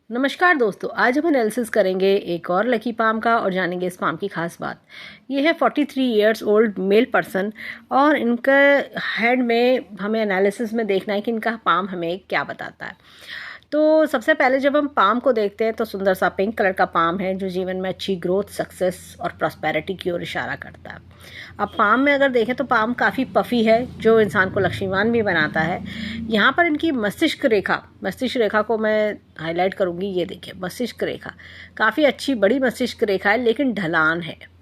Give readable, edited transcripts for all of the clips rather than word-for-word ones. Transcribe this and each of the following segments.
नमस्कार दोस्तों, आज हम एनालिसिस करेंगे एक और लकी पाम का और जानेंगे इस पाम की खास बात। ये है 43 ईयर्स ओल्ड मेल पर्सन और इनका हेड में हमें एनालिसिस में देखना है कि इनका पाम हमें क्या बताता है। तो सबसे पहले जब हम पाम को देखते हैं तो सुंदर सा पिंक कलर का पाम है जो जीवन में अच्छी ग्रोथ, सक्सेस और प्रॉस्पेरिटी की ओर इशारा करता है। अब पाम में अगर देखें तो पाम काफ़ी पफी है जो इंसान को लक्ष्मीवान भी बनाता है। यहाँ पर इनकी मस्तिष्क रेखा को मैं हाईलाइट करूँगी। ये देखिए, मस्तिष्क रेखा काफ़ी अच्छी बड़ी मस्तिष्क रेखा है, लेकिन ढलान है।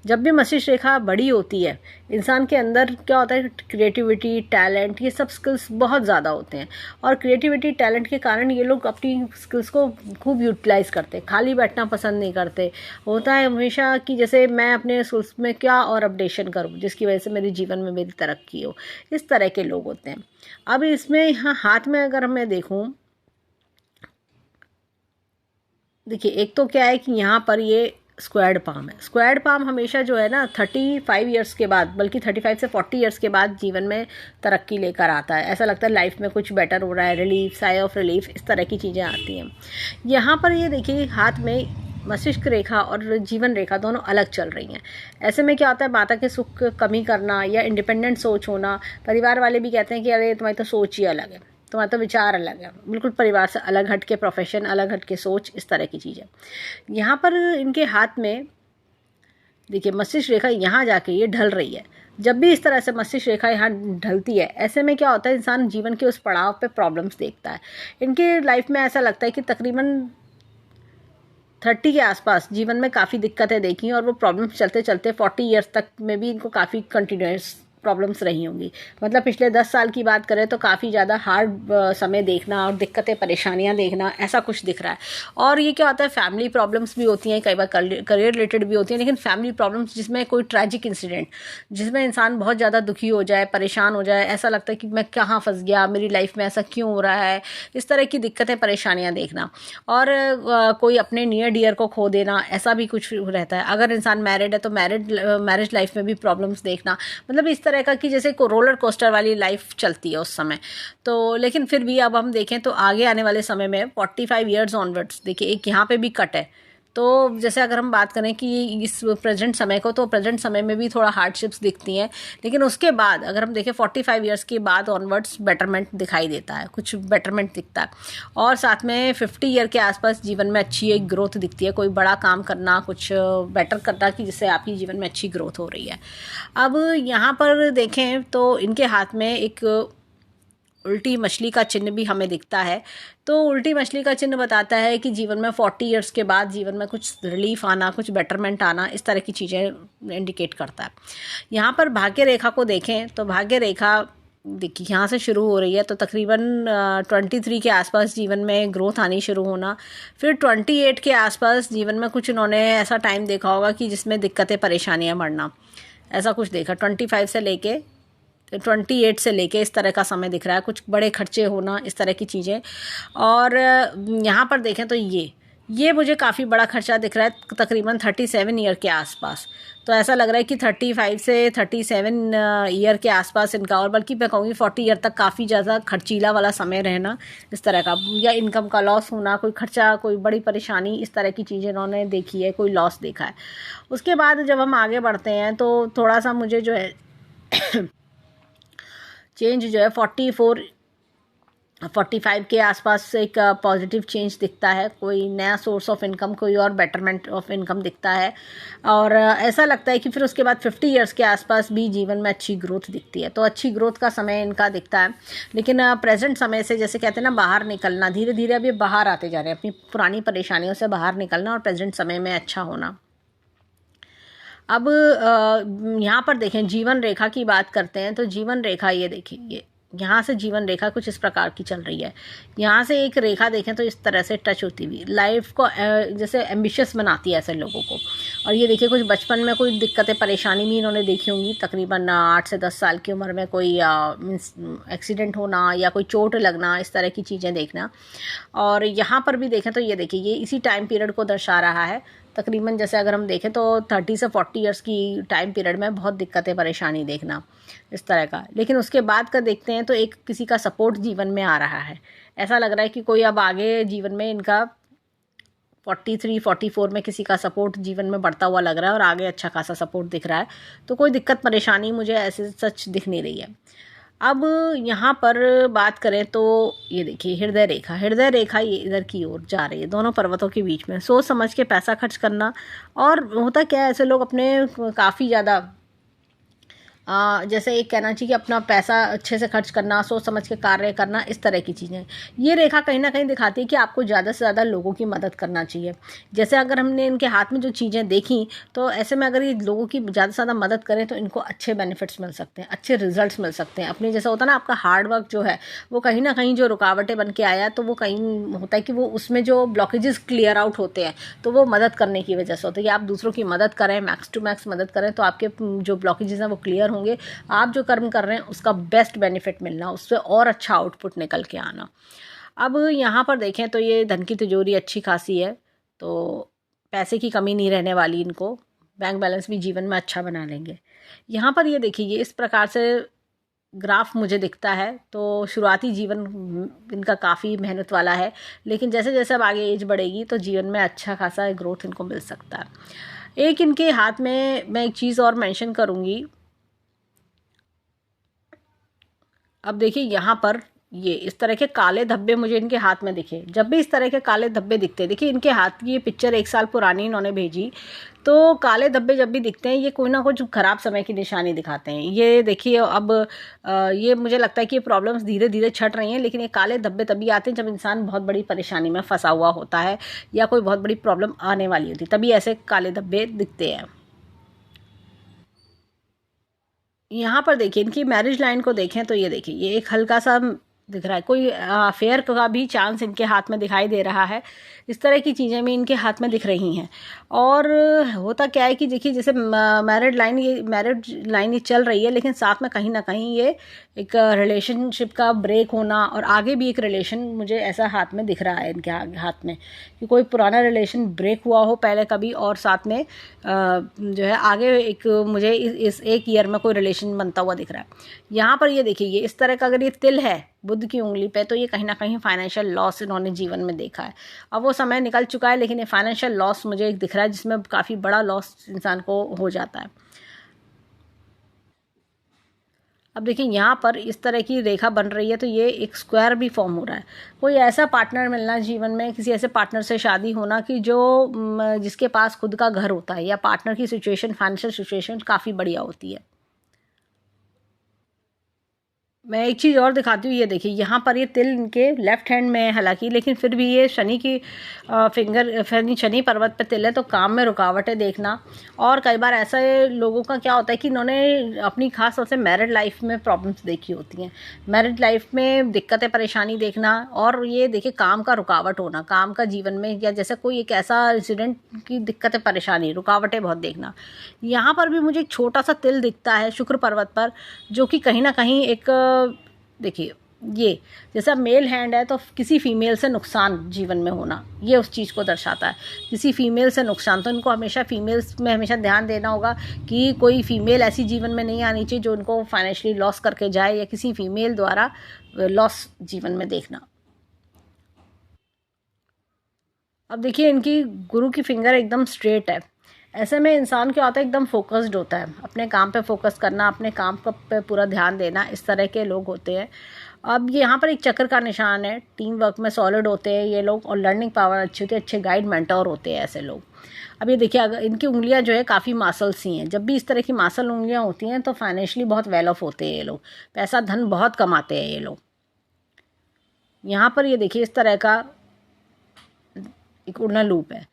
जब भी मस्तिष्क रेखा बड़ी होती है, इंसान के अंदर क्या होता है, क्रिएटिविटी, टैलेंट, ये सब स्किल्स बहुत ज़्यादा होते हैं। और क्रिएटिविटी, टैलेंट के कारण ये लोग अपनी स्किल्स को खूब यूटिलाइज करते हैं, खाली बैठना पसंद नहीं करते। होता है हमेशा कि जैसे मैं अपने स्किल्स में क्या और अपडेशन करूँ जिसकी वजह से मेरे जीवन में मेरी तरक्की हो। इस तरह के लोग होते हैं। अब इसमें यहाँ हाथ में अगर मैं देखूँ, देखिए एक तो क्या है कि यहाँ पर ये स्क्वायर्ड पाम है। स्क्वायर्ड पाम हमेशा जो है ना 35 ईयर्स के बाद, बल्कि 35 से 40 ईयर्स के बाद जीवन में तरक्की लेकर आता है। ऐसा लगता है लाइफ में कुछ बेटर हो रहा है, रिलीफ, साई ऑफ रिलीफ, इस तरह की चीज़ें आती हैं। यहाँ पर ये देखिए हाथ में मस्तिष्क रेखा और जीवन रेखा दोनों अलग चल रही हैं। ऐसे में क्या होता है, माता के सुख कमी करना या इंडिपेंडेंट सोच होना। परिवार वाले भी कहते हैं कि अरे तुम्हारी तो सोच ही अलग है, तुम्हारा तो विचार अलग है, बिल्कुल परिवार से अलग हट के प्रोफेशन, अलग हट के सोच, इस तरह की चीज़ें। यहाँ पर इनके हाथ में देखिए मस्तिष्क रेखा यहाँ जाके ये ढल रही है। जब भी इस तरह से मस्तिष्क रेखा यहाँ ढलती है, ऐसे में क्या होता है, इंसान जीवन के उस पड़ाव पे प्रॉब्लम्स देखता है। इनके लाइफ में ऐसा लगता है कि तकरीबन 30 के आसपास जीवन में काफ़ी दिक्कतें देखी और वो प्रॉब्लम्स चलते चलते 40 ईयर्स तक में भी इनको काफ़ी कंटिन्यूस प्रॉब्लम्स रही होंगी। मतलब पिछले 10 साल की बात करें तो काफ़ी ज़्यादा हार्ड समय देखना और दिक्कतें, परेशानियां देखना, ऐसा कुछ दिख रहा है। और ये क्या होता है, फैमिली प्रॉब्लम्स भी होती हैं, कई बार करियर रिलेटेड भी होती हैं, लेकिन फैमिली प्रॉब्लम्स जिसमें कोई ट्रैजिक इंसिडेंट, जिसमें इंसान बहुत ज़्यादा दुखी हो जाए, परेशान हो जाए, ऐसा लगता है कि मैं कहाँ फंस गया, मेरी लाइफ में ऐसा क्यों हो रहा है, इस तरह की दिक्कतें, परेशानियाँ देखना। और कोई अपने नियर डियर को खो देना, ऐसा भी कुछ रहता है। अगर इंसान मैरिड है तो मैरिज लाइफ में भी प्रॉब्लम्स देखना। मतलब इस तरह का कि जैसे को रोलर कोस्टर वाली लाइफ चलती है उस समय। तो लेकिन फिर भी अब हम देखें तो आगे आने वाले समय में 45 ईयर्स ऑनवर्ड्स, देखिए एक यहाँ पे भी कट है। तो जैसे अगर हम बात करें कि इस प्रेजेंट समय को, तो प्रेजेंट समय में भी थोड़ा हार्डशिप्स दिखती हैं, लेकिन उसके बाद अगर हम देखें 45 ईयर्स के बाद ऑनवर्ड्स बेटरमेंट दिखाई देता है, कुछ बेटरमेंट दिखता है। और साथ में 50 ईयर के आसपास जीवन में अच्छी एक ग्रोथ दिखती है, कोई बड़ा काम करना, कुछ बेटर करना कि जिससे आपकी जीवन में अच्छी ग्रोथ हो रही है। अब यहाँ पर देखें तो इनके हाथ में एक उल्टी मछली का चिन्ह भी हमें दिखता है। तो उल्टी मछली का चिन्ह बताता है कि जीवन में 40 ईयर्स के बाद जीवन में कुछ रिलीफ आना, कुछ बेटरमेंट आना, इस तरह की चीज़ें इंडिकेट करता है। यहाँ पर भाग्य रेखा को देखें तो भाग्य रेखा देखिए यहाँ से शुरू हो रही है, तो तकरीबन 23 के आसपास जीवन में ग्रोथ आनी शुरू होना। फिर 28 के आसपास जीवन में कुछ इन्होंने ऐसा टाइम देखा होगा कि जिसमें दिक्कतें, परेशानियाँ बढ़ना, ऐसा कुछ देखा। 25 से लेके 28 से लेके इस तरह का समय दिख रहा है, कुछ बड़े खर्चे होना, इस तरह की चीज़ें। और यहाँ पर देखें तो ये मुझे काफ़ी बड़ा खर्चा दिख रहा है, तकरीबन 37 ईयर के आसपास। तो ऐसा लग रहा है कि 35 से 37 ईयर के आसपास इनका, और बल्कि मैं कहूँगी 40 ईयर तक काफ़ी ज़्यादा खर्चीला वाला समय रहना, इस तरह का, या इनकम का लॉस होना, कोई खर्चा, कोई बड़ी परेशानी, इस तरह की चीज़ें इन्होंने देखी है, कोई लॉस देखा है। उसके बाद जब हम आगे बढ़ते हैं तो थोड़ा सा मुझे जो है चेंज जो है 45 के आसपास एक पॉजिटिव चेंज दिखता है, कोई नया सोर्स ऑफ इनकम, कोई और बेटरमेंट ऑफ इनकम दिखता है। और ऐसा लगता है कि फिर उसके बाद 50 ईयर्स के आसपास भी जीवन में अच्छी ग्रोथ दिखती है। तो अच्छी ग्रोथ का समय इनका दिखता है। लेकिन प्रेजेंट समय से, जैसे कहते हैं ना, बाहर निकलना, धीरे धीरे अब ये बाहर आते जा रहे हैं, अपनी पुरानी परेशानियों से बाहर निकलना और प्रेजेंट समय में अच्छा होना। अब यहाँ पर देखें, जीवन रेखा की बात करते हैं तो जीवन रेखा, ये देखिए, ये यहाँ से जीवन रेखा कुछ इस प्रकार की चल रही है। यहाँ से एक रेखा देखें तो इस तरह से टच होती हुई लाइफ को जैसे एम्बिशियस बनाती है ऐसे लोगों को। और ये देखिए, कुछ बचपन में कोई दिक्कतें, परेशानी भी इन्होंने देखी होंगी। तकरीबन 8 से 10 साल की उम्र में कोई मीन्स एक्सीडेंट होना या कोई चोट लगना, इस तरह की चीज़ें देखना। और यहाँ पर भी देखें तो ये देखिए, ये इसी टाइम पीरियड को दर्शा रहा है। तकरीबन जैसे अगर हम देखें तो 30 से 40 ईयर्स की टाइम पीरियड में बहुत दिक्कतें, परेशानी देखना, इस तरह का। लेकिन उसके बाद का देखते हैं तो एक किसी का सपोर्ट जीवन में आ रहा है। ऐसा लग रहा है कि कोई अब आगे जीवन में इनका 43-44 में किसी का सपोर्ट जीवन में बढ़ता हुआ लग रहा है और आगे अच्छा खासा सपोर्ट दिख रहा है, तो कोई दिक्कत परेशानी मुझे ऐसे सच दिख नहीं रही है। अब यहाँ पर बात करें तो ये देखिए हृदय रेखा ये इधर की ओर जा रही है, दोनों पर्वतों के बीच में। सोच समझ के पैसा खर्च करना, और होता क्या है, ऐसे लोग अपने काफ़ी ज़्यादा जैसे एक कहना चाहिए कि अपना पैसा अच्छे से खर्च करना, सोच समझ के कार्य करना, इस तरह की चीज़ें। ये रेखा कहीं ना कहीं दिखाती है कि आपको ज़्यादा से ज़्यादा लोगों की मदद करना चाहिए। जैसे अगर हमने इनके हाथ में जो चीज़ें देखी, तो ऐसे में अगर ये लोगों की ज़्यादा से ज़्यादा मदद करें तो इनको अच्छे बेनिफिट्स मिल सकते हैं, अच्छे रिजल्ट्स मिल सकते हैं। अपने जैसा होता है ना, आपका हार्ड वर्क जो है वो कहीं ना कहीं जो रुकावटें बन के आया, तो वो कहीं होता है कि वो उसमें जो ब्लॉकेजेस क्लियर आउट होते हैं, तो वो मदद करने की वजह से होता है कि आप दूसरों की मदद करें, मैक्स टू मैक्स मदद करें, तो आपके जो ब्लॉकेजेस हैं वो क्लियर होंगे। आप जो कर्म कर रहे हैं उसका बेस्ट बेनिफिट मिलना, उससे और अच्छा आउटपुट निकल के आना। अब यहाँ पर देखें तो ये धन की तिजोरी अच्छी खासी है, तो पैसे की कमी नहीं रहने वाली इनको, बैंक बैलेंस भी जीवन में अच्छा बना लेंगे। यहाँ पर ये देखिए, ये इस प्रकार से ग्राफ मुझे दिखता है, तो शुरुआती जीवन इनका काफ़ी मेहनत वाला है, लेकिन जैसे जैसे अब आगे एज बढ़ेगी तो जीवन में अच्छा खासा ग्रोथ इनको मिल सकता है। एक इनके हाथ में मैं एक चीज़ और मेंशन करूँगी। अब देखिए यहाँ पर ये इस तरह के काले धब्बे मुझे इनके हाथ में दिखे। जब भी इस तरह के काले धब्बे दिखते हैं, देखिए इनके हाथ की ये पिक्चर 1 साल पुरानी इन्होंने भेजी, तो काले धब्बे जब भी दिखते हैं ये कोई ना कुछ खराब समय की निशानी दिखाते हैं। ये देखिए अब ये मुझे लगता है कि ये प्रॉब्लम्स धीरे धीरे छट रही हैं, लेकिन ये काले धब्बे तभी आते हैं जब इंसान बहुत बड़ी परेशानी में फंसा हुआ होता है या कोई बहुत बड़ी प्रॉब्लम आने वाली होती है, तभी ऐसे काले धब्बे दिखते हैं। यहाँ पर देखिए इनकी मैरिज लाइन को देखें तो ये देखिए ये एक हल्का सा दिख रहा है, कोई अफेयर का भी चांस इनके हाथ में दिखाई दे रहा है। इस तरह की चीज़ें भी इनके हाथ में दिख रही हैं। और होता क्या है कि देखिए जैसे मैरिड लाइन ये चल रही है, लेकिन साथ में कहीं ना कहीं ये एक रिलेशनशिप का ब्रेक होना, और आगे भी एक रिलेशन मुझे ऐसा हाथ में दिख रहा है इनके हाथ में कि कोई पुराना रिलेशन ब्रेक हुआ हो पहले कभी, और साथ में जो है आगे एक मुझे इस 1 ईयर में कोई रिलेशन बनता हुआ दिख रहा है। यहाँ पर ये देखिए, ये इस तरह का अगर ये तिल है बुध की उंगली पे, तो ये कहीं ना कहीं फाइनेंशियल लॉस इन्होंने जीवन में देखा है। अब वो समय निकल चुका है, लेकिन ये फाइनेंशियल लॉस मुझे एक दिख रहा है जिसमें काफ़ी बड़ा लॉस इंसान को हो जाता है। अब देखिए यहाँ पर इस तरह की रेखा बन रही है, तो ये एक स्क्वायर भी फॉर्म हो रहा है। कोई ऐसा पार्टनर मिलना जीवन में, किसी ऐसे पार्टनर से शादी होना कि जो जिसके पास खुद का घर होता है, या पार्टनर की सिचुएशन, फाइनेंशियल सिचुएशन काफ़ी बढ़िया होती है। मैं एक चीज़ और दिखाती हूँ, ये देखिए यहाँ पर ये तिल इनके लेफ्ट हैंड में है हालांकि, लेकिन फिर भी ये शनि की शनि पर्वत पे तिल है, तो काम में रुकावटें देखना। और कई बार ऐसा लोगों का क्या होता है कि इन्होंने अपनी खास तौर से मैरिड लाइफ में प्रॉब्लम्स देखी होती हैं, मैरिड लाइफ में दिक्कतें परेशानी देखना, और ये देखिए काम का रुकावट होना, काम का जीवन में, या जैसे कोई एक ऐसा इंसिडेंट की दिक्कतें परेशानी रुकावटें बहुत देखना। यहाँ पर भी मुझे एक छोटा सा तिल दिखता है शुक्र पर्वत पर, जो कि कहीं ना कहीं एक देखिए ये जैसा मेल हैंड है, तो किसी फीमेल से नुकसान जीवन में होना, ये उस चीज़ को दर्शाता है, किसी फीमेल से नुकसान। तो इनको हमेशा फीमेल्स में हमेशा ध्यान देना होगा कि कोई फीमेल ऐसी जीवन में नहीं आनी चाहिए जो उनको फाइनेंशियली लॉस करके जाए, या किसी फीमेल द्वारा लॉस जीवन में देखना। अब देखिए इनकी गुरु की फिंगर एकदम स्ट्रेट है। ऐसे में इंसान क्या होता है, एकदम फोकस्ड होता है, अपने काम पे फोकस करना, अपने काम पे पूरा ध्यान देना, इस तरह के लोग होते हैं। अब यहाँ पर एक चक्र का निशान है, टीम वर्क में सॉलिड होते हैं ये लोग, और लर्निंग पावर अच्छी होती है, अच्छे गाइड मेंटोर होते हैं ऐसे लोग। अब ये देखिए अगर इनकी उंगलियां जो है काफ़ी मासल सी हैं, जब भी इस तरह की मासल उंगलियां होती हैं तो फाइनेंशियली बहुत वेल ऑफ होते हैं ये लोग, पैसा धन बहुत कमाते हैं ये लोग। यहाँ पर ये देखिए इस तरह का एक उड़ना लूप है।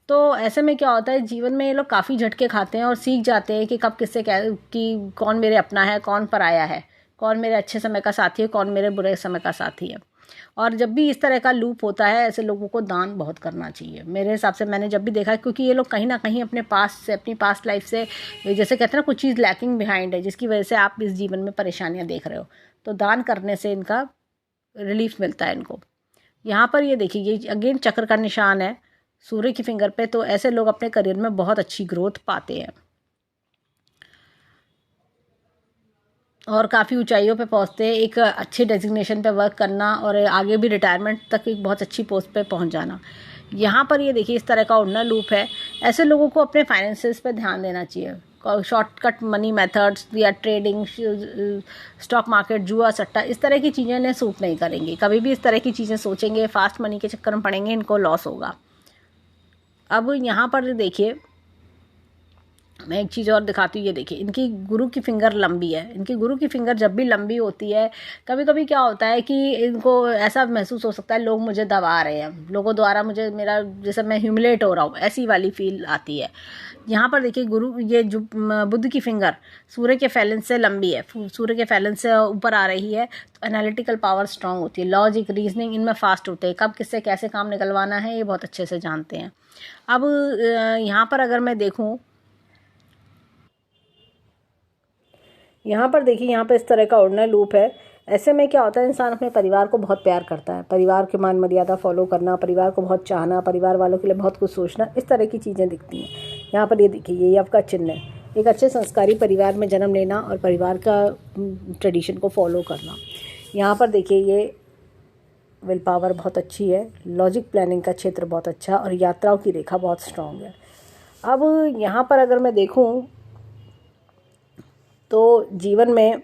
तो ऐसे में क्या होता है, जीवन में ये लोग काफ़ी झटके खाते हैं और सीख जाते हैं कि कब किससे क्या, कि कौन मेरे अपना है, कौन पराया है, कौन मेरे अच्छे समय का साथी है, कौन मेरे बुरे समय का साथी है। और जब भी इस तरह का लूप होता है, ऐसे लोगों को दान बहुत करना चाहिए मेरे हिसाब से। मैंने जब भी देखा है, क्योंकि ये लोग कहीं ना कहीं अपने पास्ट से, अपनी पास्ट लाइफ से, जैसे कहते हैं ना, कुछ चीज़ लैकिंग बिहाइंड है, जिसकी वजह से आप इस जीवन में परेशानियाँ देख रहे हो, तो दान करने से इनका रिलीफ मिलता है इनको। यहाँ पर ये देखिए, ये अगेन चक्र का निशान है सूर्य की फिंगर पे, तो ऐसे लोग अपने करियर में बहुत अच्छी ग्रोथ पाते हैं। और काफ़ी ऊंचाइयों पे पहुंचते हैं, एक अच्छे डेजिग्नेशन पे वर्क करना और आगे भी रिटायरमेंट तक एक बहुत अच्छी पोस्ट पे पहुंच जाना। यहाँ पर ये देखिए इस तरह का उड़ना लूप है। ऐसे लोगों को अपने फाइनेंसेस पे ध्यान देना चाहिए। शॉर्टकट मनी मेथड्स या ट्रेडिंग, स्टॉक मार्केट, जुआ सट्टा, इस तरह की चीज़ें इन्हें सूट नहीं करेंगी। कभी भी इस तरह की चीज़ें सोचेंगे, फास्ट मनी के चक्कर में पड़ेंगे, इनको लॉस होगा। अब यहाँ पर देखिए मैं एक चीज़ और दिखाती हूँ। ये देखिए इनकी गुरु की फिंगर लंबी है। इनकी गुरु की फिंगर जब भी लंबी होती है, कभी कभी क्या होता है कि इनको ऐसा महसूस हो सकता है लोग मुझे दबा रहे हैं, लोगों द्वारा मुझे, मेरा जैसे मैं ह्यूमिलेट हो रहा हूँ, ऐसी वाली फील आती है। यहाँ पर देखिए गुरु, ये जो बुध की फिंगर सूर्य के फैलन से लंबी है, सूर्य के फैलन से ऊपर आ रही है, तो एनालिटिकल पावर स्ट्रांग होती है, लॉजिक रीजनिंग इनमें फास्ट होते हैं, कब किससे कैसे काम निकलवाना है ये बहुत अच्छे से जानते हैं। अब यहाँ पर अगर मैं देखूँ, यहाँ पर देखिए यहाँ पर इस तरह का उड़ना लूप है। ऐसे में क्या होता है, इंसान अपने परिवार को बहुत प्यार करता है, परिवार के मान मर्यादा फॉलो करना, परिवार को बहुत चाहना, परिवार वालों के लिए बहुत कुछ सोचना, इस तरह की चीज़ें दिखती हैं। यहाँ पर ये देखिए ये आपका चिन्ह है, एक अच्छे संस्कारी परिवार में जन्म लेना और परिवार का ट्रेडिशन को फॉलो करना। यहाँ पर देखिए ये विल पावर बहुत अच्छी है, लॉजिक प्लानिंग का क्षेत्र बहुत अच्छा, और यात्राओं की रेखा बहुत स्ट्रांग है। अब यहाँ पर अगर मैं देखूँ तो जीवन में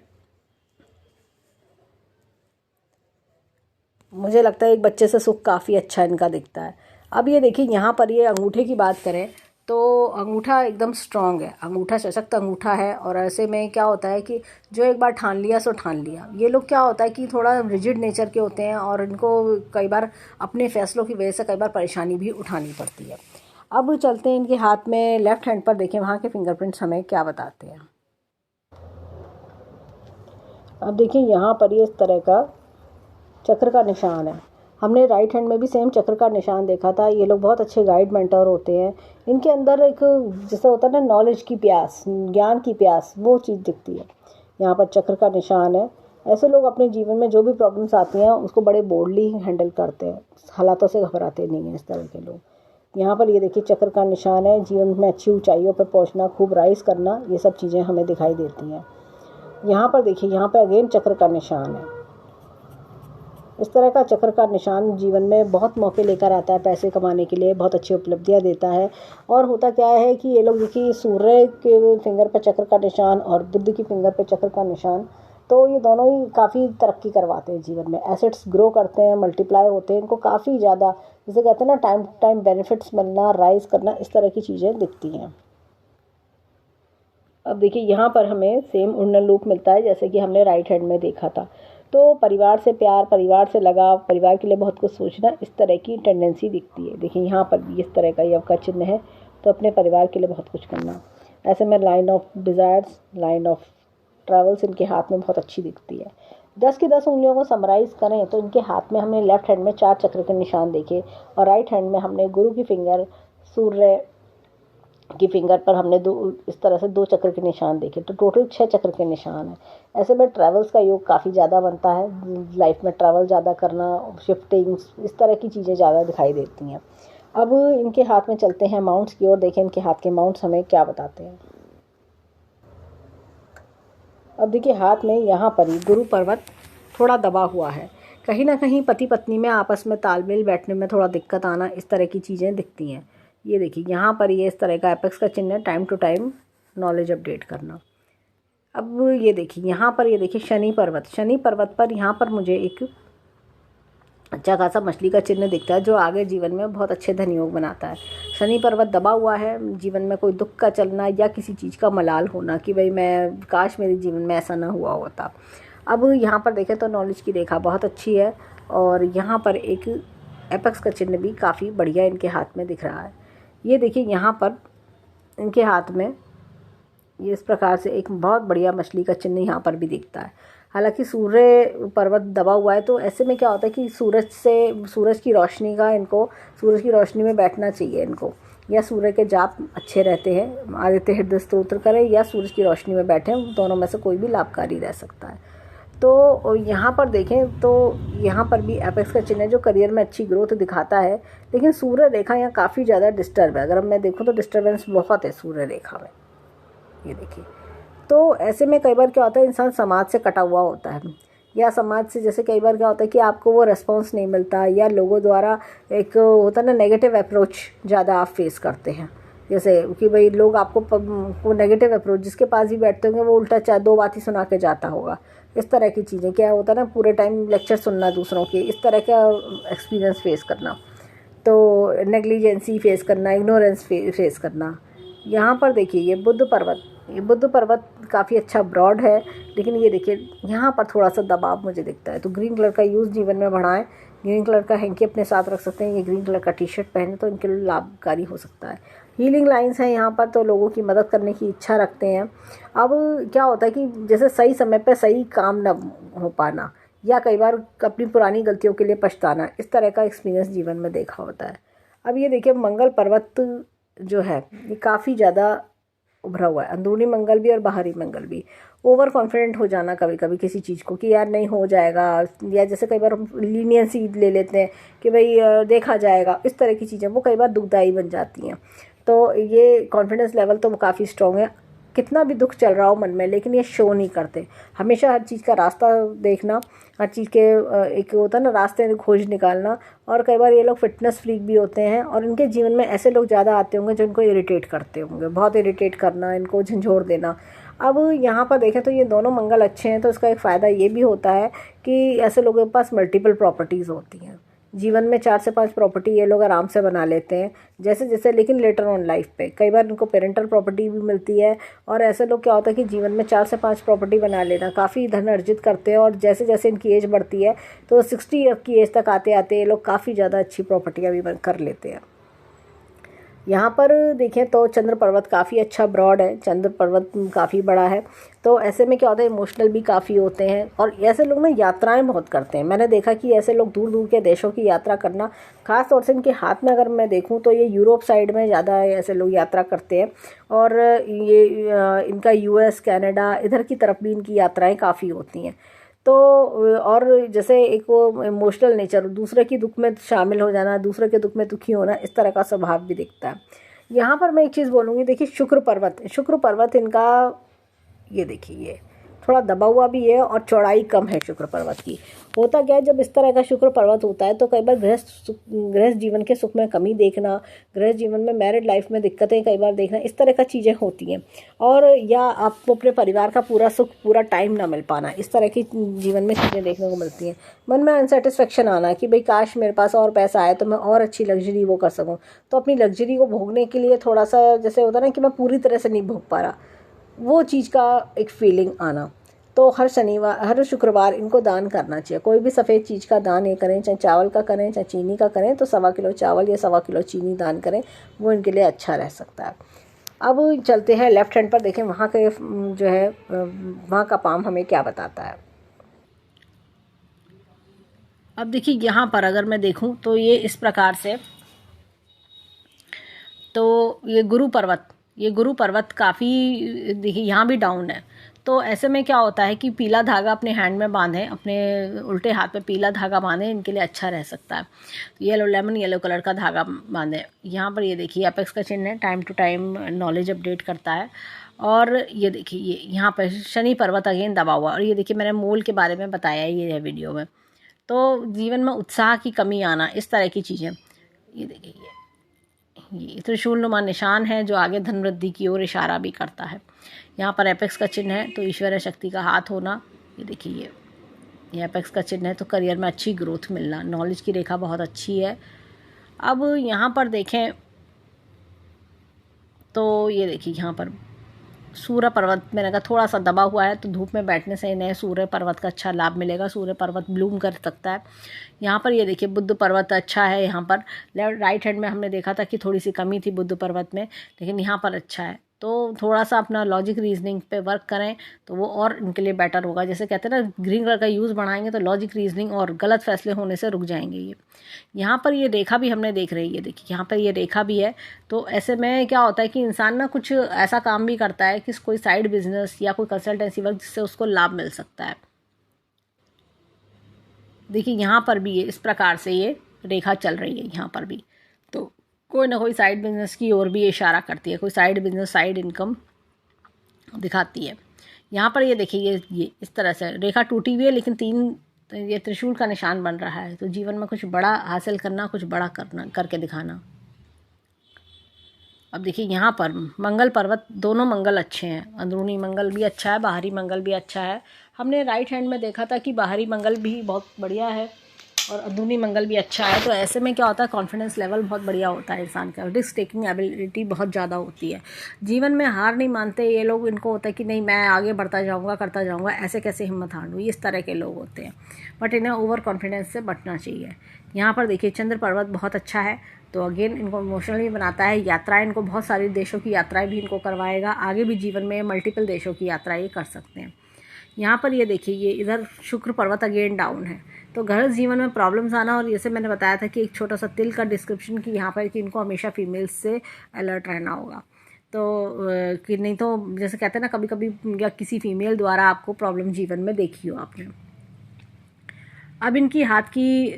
मुझे लगता है एक बच्चे से सुख काफ़ी अच्छा इनका दिखता है। अब ये देखिए यहाँ पर ये अंगूठे की बात करें तो अंगूठा एकदम स्ट्रांग है, अंगूठा सशक्त अंगूठा है। और ऐसे में क्या होता है कि जो एक बार ठान लिया सो ठान लिया। ये लोग क्या होता है कि थोड़ा रिजिड नेचर के होते हैं और इनको कई बार अपने फैसलों की वजह से कई बार परेशानी भी उठानी पड़ती है। अब चलते हैं इनके हाथ में, लेफ्ट हैंड पर देखें वहाँ के फिंगरप्रिंट्स हमें क्या बताते हैं। अब देखिए यहाँ पर ये इस तरह का चक्र का निशान है। हमने राइट हैंड में भी सेम चक्र का निशान देखा था। ये लोग बहुत अच्छे गाइड मेंटर होते हैं। इनके अंदर एक जैसा होता है ना नॉलेज की प्यास, ज्ञान की प्यास, वो चीज़ दिखती है। यहाँ पर चक्र का निशान है। ऐसे लोग अपने जीवन में जो भी प्रॉब्लम्स आती हैं उसको बड़े बोल्डली हैंडल करते हैं, हालातों से घबराते नहीं हैं इस तरह के लोग। यहाँ पर ये देखिए चक्र का निशान है। जीवन में अच्छी ऊंचाइयों पर पहुँचना, खूब राइज करना, ये सब चीज़ें हमें दिखाई देती हैं। यहाँ पर देखिए यहाँ पर अगेन चक्र का निशान है। इस तरह का चक्र का निशान जीवन में बहुत मौके लेकर आता है, पैसे कमाने के लिए बहुत अच्छी उपलब्धियाँ देता है। और होता क्या है कि ये लोग देखिए सूर्य के फिंगर पर चक्र का निशान और बुध की फिंगर पर चक्र का निशान, तो ये दोनों ही काफ़ी तरक्की करवाते हैं जीवन में। एसेट्स ग्रो करते हैं, मल्टीप्लाई होते हैं, इनको काफ़ी ज़्यादा जैसे कहते हैं ना टाइम टू टाइम बेनिफिट्स मिलना, राइज करना, इस तरह की चीज़ें दिखती हैं। अब देखिए यहाँ पर हमें सेम उड़न लूप मिलता है जैसे कि हमने राइट हैंड में देखा था। तो परिवार से प्यार, परिवार से लगाव, परिवार के लिए बहुत कुछ सोचना, इस तरह की टेंडेंसी दिखती है। देखिए यहाँ पर भी इस तरह का ये आपका चिन्ह है, तो अपने परिवार के लिए बहुत कुछ करना। ऐसे में line of desires, line of travels इनके हाथ में बहुत अच्छी दिखती है। 10 की 10 उंगलियों को समराइज़ करें तो इनके हाथ में हमने लेफ्ट हैंड में 4 चक्र के निशान देखे और राइट हैंड में हमने गुरु की फिंगर, सूर्य की फिंगर पर हमने इस तरह से 2 चक्र के निशान देखे, तो टोटल 6 चक्र के निशान हैं। ऐसे में ट्रैवल्स का योग काफ़ी ज़्यादा बनता है, लाइफ में ट्रैवल ज़्यादा करना, शिफ्टिंग्स, इस तरह की चीज़ें ज़्यादा दिखाई देती हैं। अब इनके हाथ में चलते हैं माउंट्स की ओर। देखें इनके हाथ के माउंट्स हमें क्या बताते हैं। अब देखिए हाथ में यहाँ पर ही गुरु पर्वत थोड़ा दबा हुआ है, कहीं ना कहीं पति पत्नी में आपस में तालमेल बैठने में थोड़ा दिक्कत आना, इस तरह की चीज़ें दिखती हैं। ये देखिए यहाँ पर ये इस तरह का एपेक्स का चिन्ह है, time to time knowledge update करना। अब ये देखिए यहाँ पर ये देखिए शनि पर्वत, शनि पर्वत पर यहाँ पर मुझे एक अच्छा खासा मछली का चिन्ह दिखता है जो आगे जीवन में बहुत अच्छे धन योग बनाता है। शनि पर्वत दबा हुआ है, जीवन में कोई दुख का चलना या किसी चीज़ का मलाल होना कि भाई मैं काश मेरे जीवन में ऐसा ना हुआ होता। अब यहाँ पर देखें तो नॉलेज की रेखा बहुत अच्छी है और यहाँ पर एक एपेक्स का चिन्ह भी काफ़ी बढ़िया इनके हाथ में दिख रहा है। ये देखिए यहाँ पर इनके हाथ में ये इस प्रकार से एक बहुत बढ़िया मछली का चिन्ह यहाँ पर भी दिखता है। हालांकि सूर्य पर्वत दबा हुआ है, तो ऐसे में क्या होता है कि सूरज की रोशनी का इनको, सूरज की रोशनी में बैठना चाहिए इनको, या सूर्य के जाप अच्छे रहते हैं, आदित्य हृदय स्तोत्र करें या सूरज की रोशनी में बैठें, दोनों में से कोई भी लाभकारी रह सकता है। तो यहाँ पर देखें तो यहाँ पर भी एपेक्स का चिन्ह है जो करियर में अच्छी ग्रोथ दिखाता है, लेकिन सूर्य रेखा यहाँ काफ़ी ज़्यादा डिस्टर्ब है। अगर मैं देखूँ तो डिस्टर्बेंस बहुत है सूर्य रेखा में, ये देखिए। तो ऐसे में कई बार क्या होता है, इंसान समाज से कटा हुआ होता है, या समाज से जैसे कई बार क्या होता है कि आपको वो रिस्पॉन्स नहीं मिलता, या लोगों द्वारा एक होता है ना नेगेटिव अप्रोच ज़्यादा आप फेस करते हैं। जैसे कि भाई लोग आपको वो नेगेटिव अप्रोच, जिसके पास भी बैठते होंगे वो उल्टा चार दो बात ही सुना के जाता होगा। इस तरह की चीज़ें, क्या होता है ना, पूरे टाइम लेक्चर सुनना दूसरों के, इस तरह का एक्सपीरियंस फेस करना, तो नेग्लिजेंसी फेस करना, इग्नोरेंस फेस करना। यहाँ पर देखिए ये बुद्ध पर्वत काफ़ी अच्छा ब्रॉड है, लेकिन ये देखिए यहाँ पर थोड़ा सा दबाव मुझे दिखता है। तो ग्रीन कलर का यूज़ जीवन में बढ़ाएं, ग्रीन कलर का हैंकी अपने साथ रख सकते हैं, ये ग्रीन कलर का टी शर्ट पहने तो इनके लिए लाभकारी हो सकता है। हीलिंग लाइंस हैं यहाँ पर, तो लोगों की मदद करने की इच्छा रखते हैं। अब क्या होता है कि जैसे सही समय पर सही काम न हो पाना, या कई बार अपनी पुरानी गलतियों के लिए पछताना, इस तरह का एक्सपीरियंस जीवन में देखा होता है। अब ये देखिए मंगल पर्वत जो है ये काफ़ी ज़्यादा उभरा हुआ है, अंदरूनी मंगल भी और बाहरी मंगल भी। ओवर कॉन्फिडेंट हो जाना कभी कभी किसी चीज़ को कि यार नहीं हो जाएगा, या जैसे कई बार हम लीनियंसी ले लेते हैं कि भाई देखा जाएगा, इस तरह की चीज़ें वो कई बार दुखदाई बन जाती हैं। तो ये कॉन्फिडेंस लेवल तो काफ़ी स्ट्रॉन्ग है, कितना भी दुख चल रहा हो मन में, लेकिन ये शो नहीं करते। हमेशा हर चीज़ का रास्ता देखना, हर चीज़ के एक होता है ना रास्ते खोज निकालना। और कई बार ये लोग फिटनेस फ्रीक भी होते हैं, और इनके जीवन में ऐसे लोग ज़्यादा आते होंगे जो इनको इरिटेट करते होंगे, बहुत इरिटेट करना, इनको झंझोड़ देना। अब यहाँ पर देखें तो ये दोनों मंगल अच्छे हैं, तो इसका एक फ़ायदा ये भी होता है कि ऐसे लोगों के पास मल्टीपल प्रॉपर्टीज़ होती हैं। जीवन में 4 से 5 प्रॉपर्टी ये लोग आराम से बना लेते हैं जैसे जैसे, लेकिन लेटर ऑन लाइफ पे कई बार इनको पेरेंटल प्रॉपर्टी भी मिलती है। और ऐसे लोग क्या होता है कि जीवन में 4 से 5 प्रॉपर्टी बना लेना, काफ़ी धन अर्जित करते हैं, और जैसे जैसे इनकी एज बढ़ती है तो 60 ईयर की एज तक आते आते ये लोग काफ़ी ज़्यादा अच्छी प्रॉपर्टियाँ भी कर लेते हैं। यहाँ पर देखें तो चंद्र पर्वत काफ़ी अच्छा ब्रॉड है, चंद्र पर्वत काफ़ी बड़ा है। तो ऐसे में क्या होता है, इमोशनल भी काफ़ी होते हैं, और ऐसे लोग ना यात्राएं बहुत करते हैं। मैंने देखा कि ऐसे लोग दूर दूर के देशों की यात्रा करना, ख़ास तौर से इनके हाथ में अगर मैं देखूं तो ये यूरोप साइड में ज़्यादा ऐसे लोग यात्रा करते हैं। और ये इनका US कनाडा इधर की तरफ भी इनकी यात्राएँ काफ़ी होती हैं। तो और जैसे एक वो इमोशनल नेचर, दूसरे की दुख में शामिल हो जाना, दूसरे के दुख में दुखी होना, इस तरह का स्वभाव भी दिखता है। यहाँ पर मैं एक चीज़ बोलूँगी, देखिए शुक्र पर्वत इनका, ये देखिए ये थोड़ा दबा हुआ भी है और चौड़ाई कम है शुक्र पर्वत की। होता क्या है, जब इस तरह का शुक्र पर्वत होता है तो कई बार गृहस्थ जीवन के सुख में कमी देखना, गृहस्थ जीवन में मैरिड लाइफ में दिक्कतें कई बार देखना, इस तरह का चीज़ें होती हैं। और या आपको अपने परिवार का पूरा सुख, पूरा टाइम ना मिल पाना, इस तरह की जीवन में चीज़ें देखने को मिलती हैं। मन में अनसेटिस्फेक्शन आना कि भाई काश मेरे पास और पैसा आए तो मैं और अच्छी लग्जरी वो कर सकूँ। तो अपनी लग्जरी को भोगने के लिए थोड़ा सा जैसे होता है ना कि मैं पूरी तरह से नहीं भोग पा रहा, वो चीज़ का एक फीलिंग आना। तो हर शुक्रवार इनको दान करना चाहिए, कोई भी सफ़ेद चीज़ का दान ये करें, चाहे चावल का करें चाहे चीनी का करें, तो 1.25 किलो चावल या 1.25 किलो चीनी दान करें, वो इनके लिए अच्छा रह सकता है। अब चलते हैं लेफ़्ट हैंड पर, देखें वहाँ के जो है वहाँ का पाम हमें क्या बताता है। अब देखिए यहाँ पर अगर मैं देखूँ तो ये इस प्रकार से, तो ये गुरु पर्वत काफ़ी देखिए यहाँ भी डाउन है। तो ऐसे में क्या होता है कि पीला धागा अपने हैंड में बांधें, अपने उल्टे हाथ पे पीला धागा बांधें, इनके लिए अच्छा रह सकता है। लेमन येलो कलर का धागा बांधें। यहाँ पर ये देखिए अपेक्स का चिन्ह है, time to time knowledge update करता है। और ये देखिए ये यहाँ पर शनि पर्वत अगेन दबा हुआ, और ये देखिए मैंने मूल के बारे में बताया ये वीडियो में। तो जीवन में उत्साह की कमी आना, इस तरह की चीज़ें, ये देखिए ये त्रिशूल नुमा निशान है जो आगे धन वृद्धि की ओर इशारा भी करता है। यहाँ पर एपेक्स का चिन्ह है तो ईश्वरीय शक्ति का हाथ होना, ये देखिए ये एपेक्स का चिन्ह है तो करियर में अच्छी ग्रोथ मिलना, नॉलेज की रेखा बहुत अच्छी है। अब यहाँ पर देखें तो ये देखिए यहाँ पर सूर्य पर्वत मैंने कहा थोड़ा सा दबा हुआ है, तो धूप में बैठने से इन्हें सूर्य पर्वत का अच्छा लाभ मिलेगा, सूर्य पर्वत ब्लूम कर सकता है। यहाँ पर ये देखिए बुद्ध पर्वत अच्छा है, यहाँ पर राइट हैंड में हमने देखा था कि थोड़ी सी कमी थी बुद्ध पर्वत में, लेकिन यहाँ पर अच्छा है। तो थोड़ा सा अपना लॉजिक रीजनिंग पे वर्क करें तो वो और इनके लिए बेटर होगा। जैसे कहते हैं ना ग्रीन कलर का यूज़ बढ़ाएंगे तो लॉजिक रीजनिंग और गलत फैसले होने से रुक जाएंगे। ये यहाँ पर ये रेखा भी हमने देख रही है, देखिए यहाँ पर ये रेखा भी है। तो ऐसे में क्या होता है कि इंसान ना कुछ ऐसा काम भी करता है कि कोई साइड बिजनेस या कोई कंसल्टेंसी वर्क जिससे उसको लाभ मिल सकता है। देखिए यहाँ पर भी ये इस प्रकार से ये रेखा चल रही है, यहाँ पर भी तो कोई ना कोई साइड बिजनेस की ओर भी इशारा करती है, कोई साइड बिजनेस साइड इनकम दिखाती है। यहाँ पर ये देखिए ये इस तरह से रेखा टूटी हुई है, लेकिन 3 ये त्रिशूल का निशान बन रहा है। तो जीवन में कुछ बड़ा हासिल करना, कुछ बड़ा करना, करके दिखाना। अब देखिए यहाँ पर मंगल पर्वत, दोनों मंगल अच्छे हैं, अंदरूनी मंगल भी अच्छा है, बाहरी मंगल भी अच्छा है। हमने राइट हैंड में देखा था कि बाहरी मंगल भी बहुत बढ़िया है और अंदरूनी मंगल भी अच्छा है। तो ऐसे में क्या होता है, कॉन्फिडेंस लेवल बहुत बढ़िया होता है इंसान का, रिस्क टेकिंग एबिलिटी बहुत ज़्यादा होती है। जीवन में हार नहीं मानते ये लोग, इनको होता है कि नहीं मैं आगे बढ़ता जाऊँगा, करता जाऊँगा, ऐसे कैसे हिम्मत हार लूँ, इस तरह के लोग होते हैं। बट इन्हें ओवर कॉन्फिडेंस से बचना चाहिए। यहाँ पर देखिए चंद्र पर्वत बहुत अच्छा है, तो अगेन इनको इमोशनली बनाता है। यात्राएं, इनको बहुत सारी देशों की यात्राएं भी इनको करवाएगा, आगे भी जीवन में मल्टीपल देशों की यात्राएं ये कर सकते हैं। यहाँ पर ये देखिए ये इधर शुक्र पर्वत अगेन डाउन है, तो घर जीवन में प्रॉब्लम्स आना। और जैसे मैंने बताया था कि एक छोटा सा तिल का डिस्क्रिप्शन कि यहाँ पर कि इनको हमेशा फीमेल्स से अलर्ट रहना होगा। तो कि नहीं तो जैसे कहते हैं ना, कभी कभी या किसी फीमेल द्वारा आपको प्रॉब्लम जीवन में देखी हो आपने। अब इनकी हाथ की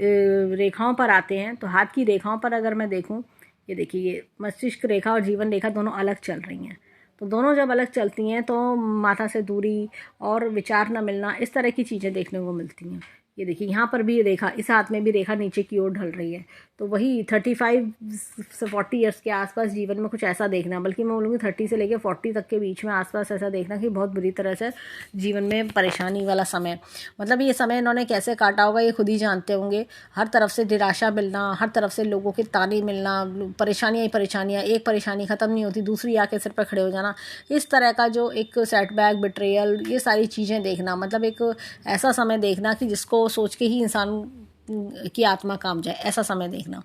रेखाओं पर आते हैं। तो हाथ की रेखाओं पर अगर मैं देखूं, ये देखिए ये मस्तिष्क रेखा और जीवन रेखा दोनों अलग चल रही हैं। तो दोनों जब अलग चलती हैं तो माथा से दूरी और विचार न मिलना, इस तरह की चीज़ें देखने को मिलती हैं। ये देखिए यहाँ पर भी रेखा, इस हाथ में भी रेखा नीचे की ओर ढल रही है। तो वही 35 से 40 ईयर्स के आसपास जीवन में कुछ ऐसा देखना, बल्कि मैं बोलूँगी 30 से लेकर 40 तक के बीच में आसपास ऐसा देखना कि बहुत बुरी तरह से जीवन में परेशानी वाला समय, मतलब ये समय इन्होंने कैसे काटा होगा ये खुद ही जानते होंगे। हर तरफ से निराशा मिलना, हर तरफ से लोगों के ताने मिलना, परेशानियाँ ही परेशानियाँ, एक परेशानी ख़त्म नहीं होती, दूसरी आके सिर पर खड़े हो जाना, इस तरह का जो एक सेटबैक, बिट्रेयल, ये सारी चीज़ें देखना, मतलब एक ऐसा समय देखना कि जिसको सोच के ही इंसान की आत्मा काम जाए, ऐसा समय देखना।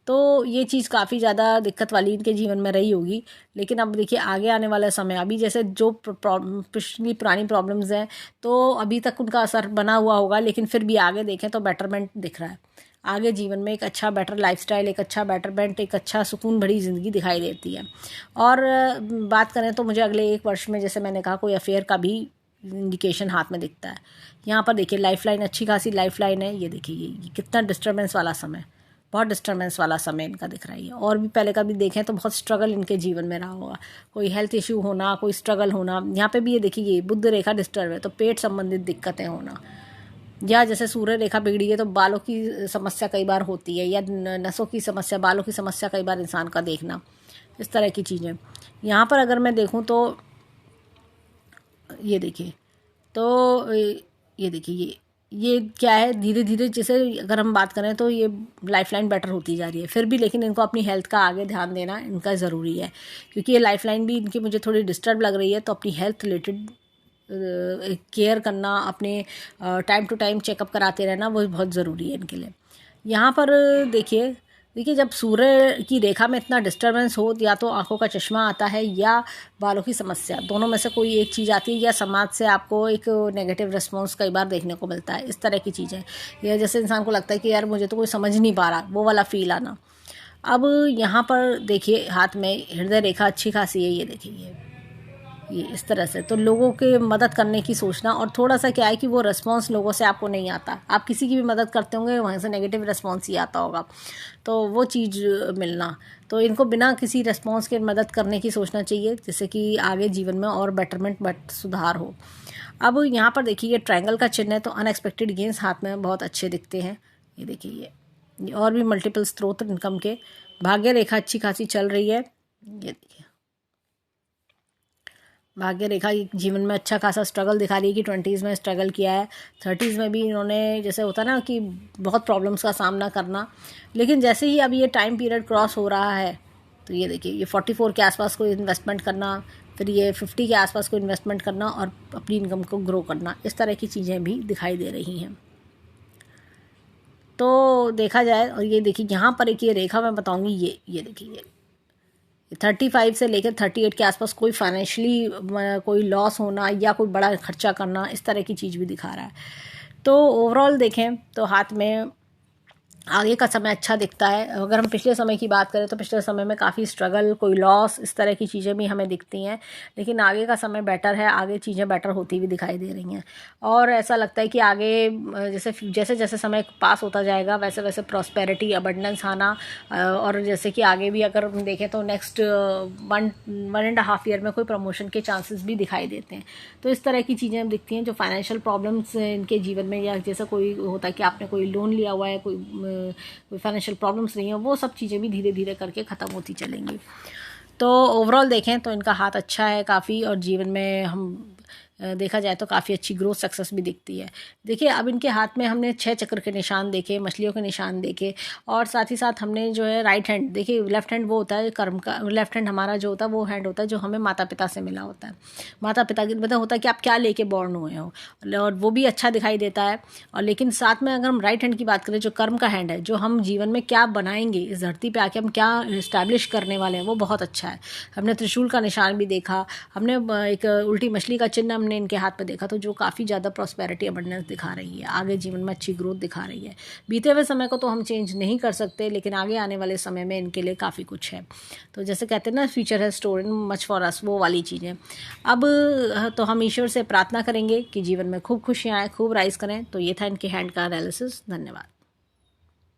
तो ये चीज़ काफ़ी ज़्यादा दिक्कत वाली इनके जीवन में रही होगी। लेकिन अब देखिए आगे आने वाला समय, अभी जैसे जो पिछली पुरानी प्रॉब्लम्स हैं तो अभी तक उनका असर बना हुआ होगा, लेकिन फिर भी आगे देखें तो बेटरमेंट दिख रहा है। आगे जीवन में एक अच्छा बेटर लाइफस्टाइल, एक अच्छा बेटरमेंट, एक अच्छा सुकून भरी ज़िंदगी दिखाई देती है। और बात करें तो मुझे अगले 1 वर्ष में, जैसे मैंने कहा, कोई अफेयर का भी इंडिकेशन हाथ में दिखता है। यहाँ पर देखिए लाइफलाइन, अच्छी खासी लाइफलाइन है। ये देखिए ये कितना डिस्टर्बेंस वाला समय, बहुत डिस्टर्बेंस वाला समय इनका दिख रहा है। और भी पहले का भी देखें तो बहुत स्ट्रगल इनके जीवन में रहा होगा, कोई हेल्थ इशू होना, कोई स्ट्रगल होना। यहाँ पे भी ये देखिए ये बुध रेखा डिस्टर्ब है, तो पेट संबंधित दिक्कतें होना, या जैसे सूर्य रेखा बिगड़ी है तो बालों की समस्या कई बार होती है, या नसों की समस्या, बालों की समस्या कई बार इंसान का देखना, इस तरह की चीज़ें। यहाँ पर अगर मैं देखूँ तो ये देखिए, तो ये देखिए ये क्या है, धीरे धीरे जैसे अगर हम बात करें तो ये लाइफलाइन बेटर होती जा रही है, फिर भी लेकिन इनको अपनी हेल्थ का आगे ध्यान देना इनका ज़रूरी है, क्योंकि ये लाइफलाइन भी इनकी मुझे थोड़ी डिस्टर्ब लग रही है। तो अपनी हेल्थ रिलेटेड केयर करना, अपने टाइम टू टाइम चेकअप कराते रहना, वो बहुत ज़रूरी है इनके लिए। यहाँ पर देखिए जब सूर्य की रेखा में इतना डिस्टर्बेंस हो, या तो आंखों का चश्मा आता है या बालों की समस्या, दोनों में से कोई एक चीज़ आती है, या समाज से आपको एक नेगेटिव रिस्पॉन्स कई बार देखने को मिलता है, इस तरह की चीज़ें। या जैसे इंसान को लगता है कि यार मुझे तो कोई समझ नहीं पा रहा, वो वाला फील आना। अब यहाँ पर देखिए हाथ में हृदय रेखा अच्छी खासी है, ये देखिए ये इस तरह से। तो लोगों के मदद करने की सोचना, और थोड़ा सा क्या है कि वो रिस्पॉन्स लोगों से आपको नहीं आता, आप किसी की भी मदद करते होंगे वहाँ से नेगेटिव रिस्पॉन्स ही आता होगा, तो वो चीज़ मिलना। तो इनको बिना किसी रिस्पॉन्स के मदद करने की सोचना चाहिए, जिससे कि आगे जीवन में और बेटरमेंट सुधार हो। अब यहाँ पर देखिए ये ट्रायंगल का चिन्ह है, तो अनएक्सपेक्टेड गेंस हाथ में बहुत अच्छे दिखते हैं। ये देखिए ये और भी मल्टीपल स्रोत इनकम के, भाग्य रेखा अच्छी खासी चल रही है। ये देखिए भाग्य रेखा जीवन में अच्छा खासा स्ट्रगल दिखा रही है कि 20s में स्ट्रगल किया है, 30s में भी इन्होंने, जैसे होता ना कि बहुत प्रॉब्लम्स का सामना करना, लेकिन जैसे ही अब ये टाइम पीरियड क्रॉस हो रहा है तो ये देखिए ये 44 के आसपास कोई इन्वेस्टमेंट करना, फिर ये 50 के आसपास कोई इन्वेस्टमेंट करना और अपनी इनकम को ग्रो करना, इस तरह की चीज़ें भी दिखाई दे रही हैं। तो देखा जाए, और ये देखिए यहाँ पर एक ये रेखा मैं बताऊँगी, ये देखिए 35 से लेकर 38 के आसपास कोई फाइनेंशियली कोई लॉस होना या कोई बड़ा खर्चा करना, इस तरह की चीज़ भी दिखा रहा है। तो ओवरऑल देखें तो हाथ में आगे का समय अच्छा दिखता है। अगर हम पिछले समय की बात करें तो पिछले समय में काफ़ी स्ट्रगल, कोई लॉस, इस तरह की चीज़ें भी हमें दिखती हैं, लेकिन आगे का समय बेटर है, आगे चीज़ें बेटर होती हुई दिखाई दे रही हैं। और ऐसा लगता है कि आगे जैसे जैसे जैसे समय पास होता जाएगा वैसे वैसे प्रॉस्पेरिटी, अबंडेंस आना, और जैसे कि आगे भी अगर हम देखें तो नेक्स्ट 1.5 ईयर में कोई प्रमोशन के चांसेस भी दिखाई देते हैं। तो इस तरह की चीज़ें दिखती हैं। जो फाइनेंशियल प्रॉब्लम्स इनके जीवन में, या जैसा कोई होता है कि आपने कोई लोन लिया हुआ है, कोई फाइनेंशियल प्रॉब्लम्स नहीं है, वो सब चीज़ें भी धीरे धीरे करके ख़त्म होती चलेंगी। तो ओवरऑल देखें तो इनका हाथ अच्छा है काफ़ी, और जीवन में हम देखा जाए तो काफ़ी अच्छी ग्रोथ सक्सेस भी दिखती है। देखिए अब इनके हाथ में हमने 6 चक्र के निशान देखे, मछलियों के निशान देखे, और साथ ही साथ हमने जो है राइट हैंड देखिए, लेफ्ट हैंड वो होता है कर्म का, लेफ्ट हैंड हमारा जो होता है वो हैंड होता है जो हमें माता पिता से मिला होता है। माता पिता की मतलब होता है कि आप क्या लेके बॉर्न हुए हो, और वो भी अच्छा दिखाई देता है। और लेकिन साथ में अगर हम राइट हैंड की बात करें, जो कर्म का हैंड है, जो हम जीवन में क्या बनाएंगे, इस धरती पे आके हम क्या इस्टेब्लिश करने वाले हैं, वो बहुत अच्छा है। हमने त्रिशूल का निशान भी देखा, हमने एक उल्टी मछली का चिन्ह हमने इनके हाथ पे देखा, तो जो काफ़ी ज़्यादा प्रॉस्पेरिटी, अबंडेंस दिखा रही है, आगे जीवन में अच्छी ग्रोथ दिखा रही है। बीते हुए समय को तो हम चेंज नहीं कर सकते, लेकिन आगे आने वाले समय में इनके लिए काफ़ी कुछ है। तो जैसे कहते हैं ना, फ्यूचर है store in much for us, वो वाली चीज़ें। अब तो हम ईश्वर से प्रार्थना करेंगे कि जीवन में खूब खुशियाँ आए, खूब राइज करें। तो ये था इनके हैंड का एनालिसिस। धन्यवाद।